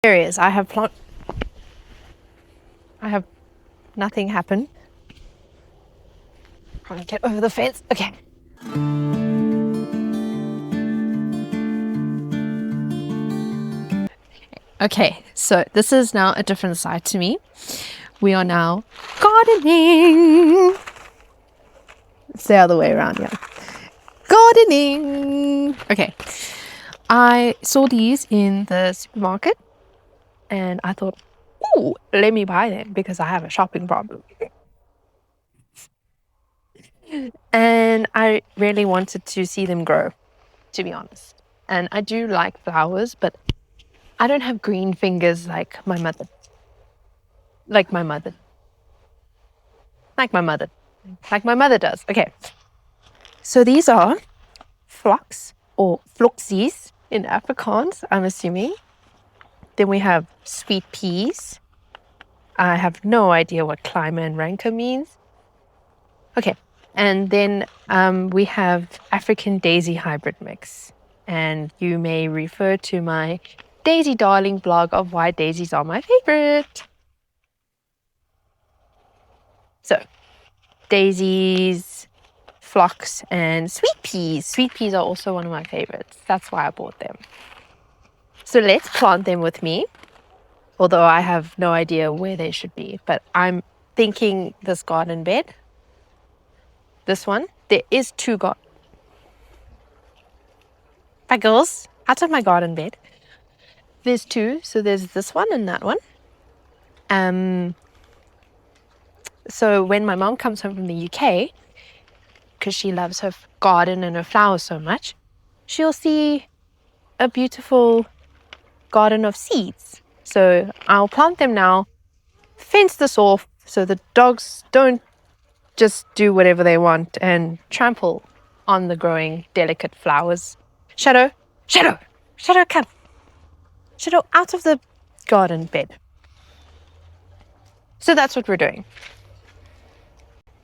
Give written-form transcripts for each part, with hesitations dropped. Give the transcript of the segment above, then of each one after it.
There it is. I have nothing happen. I'm gonna get over the fence. Okay. Okay, so this is now a different side to me. We are now gardening. It's the other way around, yeah. Gardening. Okay. I saw these in the supermarket and I thought, ooh, let me buy them because I have a shopping problem. And I really wanted to see them grow, to be honest. And I do like flowers, but I don't have green fingers like my mother. Like my mother. Like my mother. Like my mother does. Okay. So these are Phlox or Phloxies in Afrikaans, I'm assuming. Then we have Sweetpeas. I have no idea what Climber and Ranker means. Okay. And then we have African Daisy hybrid mix. And you may refer to my Daisy Darling blog of why daisies are my favorite. So, daisies, phlox, and sweet peas. Sweet peas are also one of my favorites. That's why I bought them. So let's plant them with me. Although I have no idea where they should be. But I'm thinking this garden bed. This one. There is two Bye, girls. Out of my garden bed. There's two. So there's this one and that one. So when my mom comes home from the UK, because she loves her garden and her flowers so much, she'll see a beautiful garden of seeds. So I'll plant them now, fence this off so the dogs don't just do whatever they want and trample on the growing delicate flowers. Shadow, Shadow, Shadow, come. Shadow, out of the garden bed. So that's what we're doing.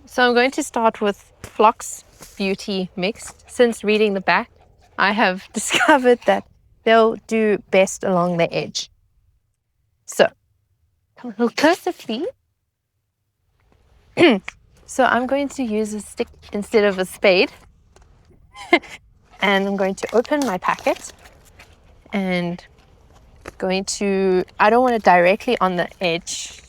So I'm going to start with Phlox Beauty Mixed. Since reading the back, I have discovered that they'll do best along the edge. So, come a little closer, please. So I'm going to use a stick instead of a spade. And I'm going to open my packet and I don't want it directly on the edge.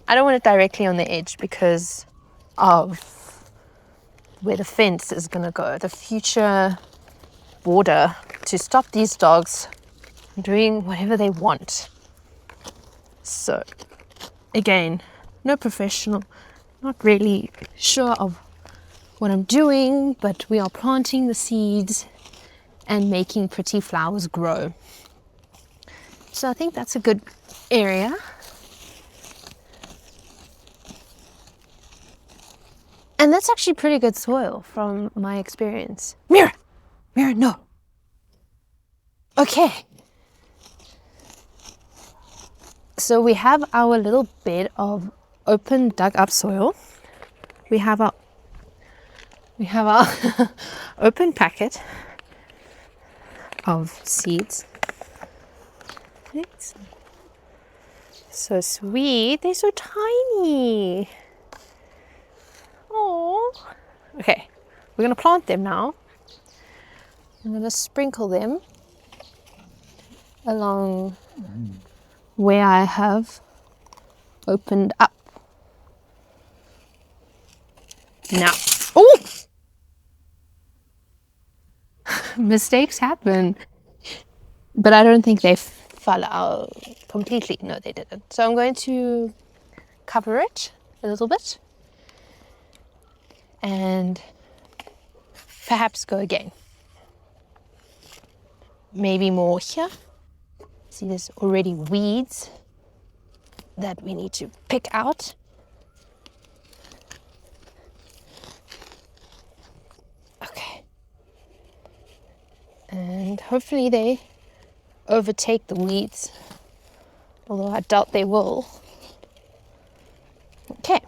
I don't want it directly on the edge because of where the fence is going to go, the future border to stop these dogs from doing whatever they want. So, again, no professional, not really sure of what I'm doing, but we are planting the seeds and making pretty flowers grow. So I think that's a good area. And that's actually pretty good soil from my experience. Mira, no. Okay. So we have our little bed of open dug up soil. We have our open packet of seeds. Thanks. So sweet. They're so tiny. Oh. Okay. We're going to plant them now. I'm going to sprinkle them along where I have opened up. Now. Oh! Mistakes happen. But I don't think they fell out completely. No, they didn't. So I'm going to cover it a little bit. And perhaps go again. Maybe more here. See, there's already weeds that we need to pick out. Okay. And hopefully they overtake the weeds, although I doubt they will. Okay.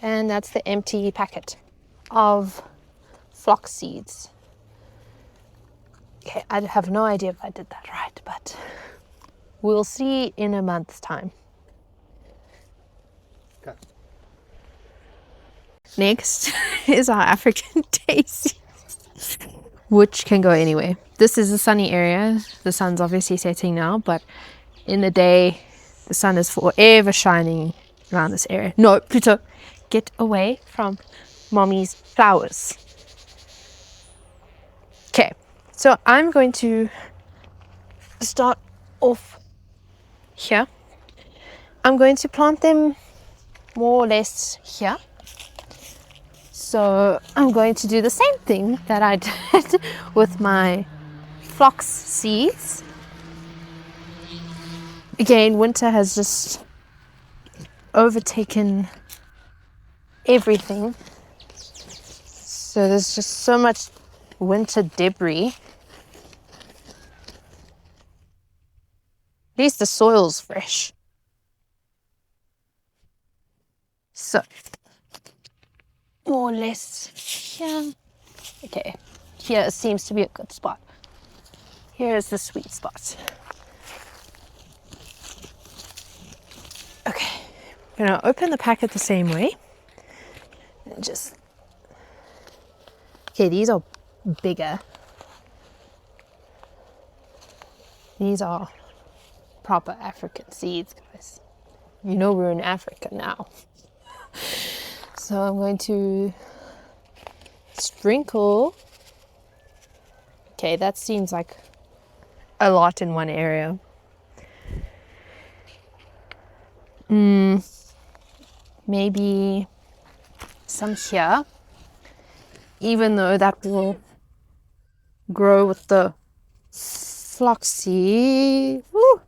And that's the empty packet of phlox seeds. Okay, I have no idea if I did that right, but We'll see in a month's time. Okay. Next is our African Daisies, which can go anywhere. This is a sunny area. The sun's obviously setting now, but in the day, the sun is forever shining around this area. No, Pluto, get away from mommy's flowers. Okay, so I'm going to start off here. I'm going to plant them more or less here. So I'm going to do the same thing that I did with my phlox seeds. Again, winter has just overtaken everything. So there's just so much winter debris. At least the soil's fresh. So, more or less here. Okay, here seems to be a good spot. Here is the sweet spot. Okay, I'm gonna open the packet the same way. And just, okay, these are bigger. These are proper African seeds, guys. You know we're in Africa now. So I'm going to sprinkle. Okay, that seems like a lot in one area. Maybe some here, even though that will grow with the floxy. Woo.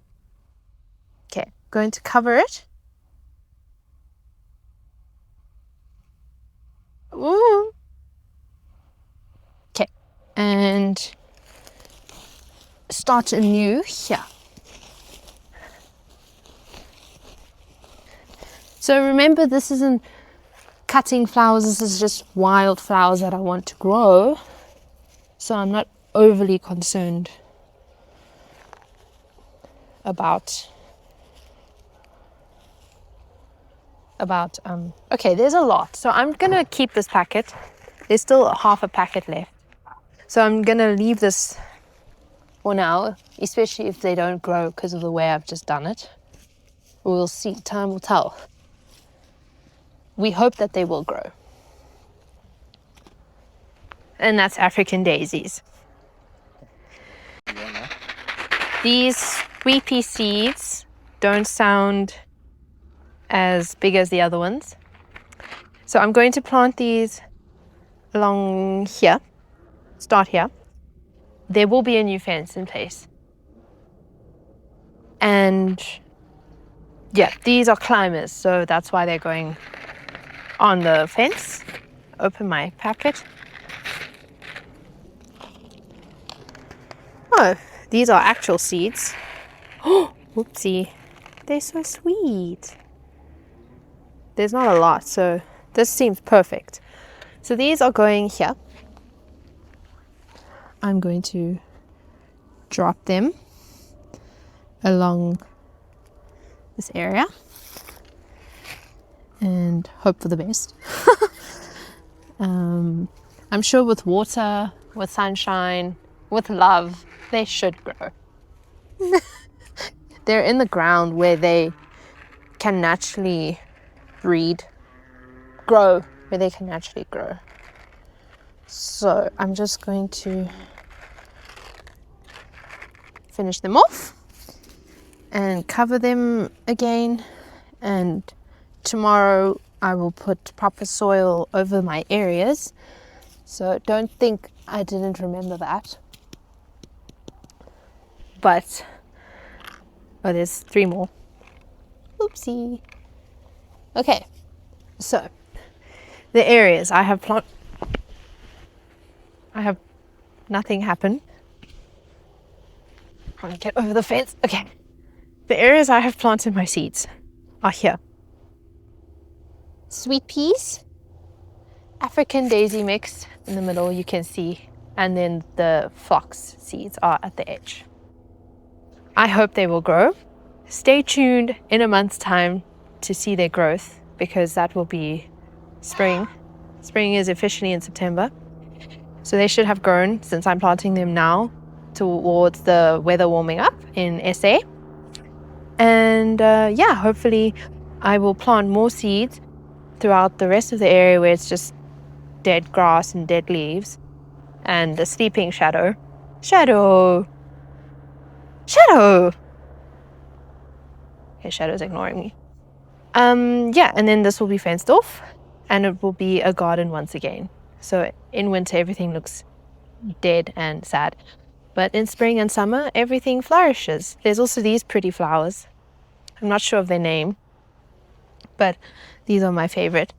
Okay, going to cover it. Ooh. Okay, and start anew here. So remember, this isn't cutting flowers, this is just wild flowers that I want to grow. So I'm not overly concerned about okay, there's a lot. So I'm gonna keep this packet. There's still half a packet left. So I'm gonna leave this for now, especially if they don't grow because of the way I've just done it. We'll see, time will tell. We hope that they will grow. And that's African daisies. These Sweetpea seeds don't sound as big as the other ones. So I'm going to plant these along here, start here. There will be a new fence in place. And yeah, these are climbers, so that's why they're going on the fence. Open my packet. Oh, these are actual seeds. Oh, whoopsie. They're so sweet. There's not a lot, so this seems perfect. So these are going here. I'm going to drop them along this area and hope for the best. I'm sure with water, with sunshine, with love, they should grow. They're in the ground where they can naturally grow, where they can naturally grow. So I'm just going to finish them off and cover them again, and tomorrow I will put proper soil over my areas. So don't think I didn't remember that. But oh, there's 3 more. Oopsie. Okay, so the areas I have nothing happen. I'm gonna get over the fence. Okay. The areas I have planted my seeds are here. Sweetpeas, African daisy mix in the middle, you can see, and then the phlox seeds are at the edge. I hope they will grow. Stay tuned in a month's time to see their growth, because that will be spring. Spring is officially in September. So they should have grown since I'm planting them now towards the weather warming up in SA. And yeah, hopefully I will plant more seeds throughout the rest of the area where it's just dead grass and dead leaves and the sleeping shadow. Shadow! Shadow! Okay, Shadow's ignoring me. Yeah, and then this will be fenced off and it will be a garden once again. So in winter, everything looks dead and sad. But in spring and summer, everything flourishes. There's also these pretty flowers. I'm not sure of their name, but these are my favorite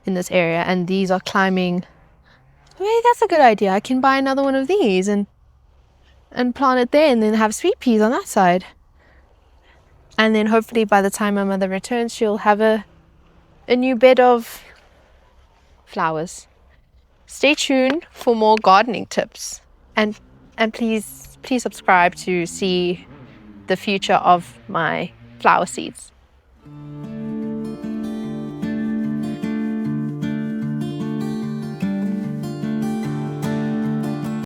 in this area. And these are climbing. Maybe that's a good idea. I can buy another one of these and plant it there and then have sweet peas on that side. And then hopefully by the time my mother returns, she'll have a new bed of flowers. Stay tuned for more gardening tips. And please subscribe to see the future of my flower seeds.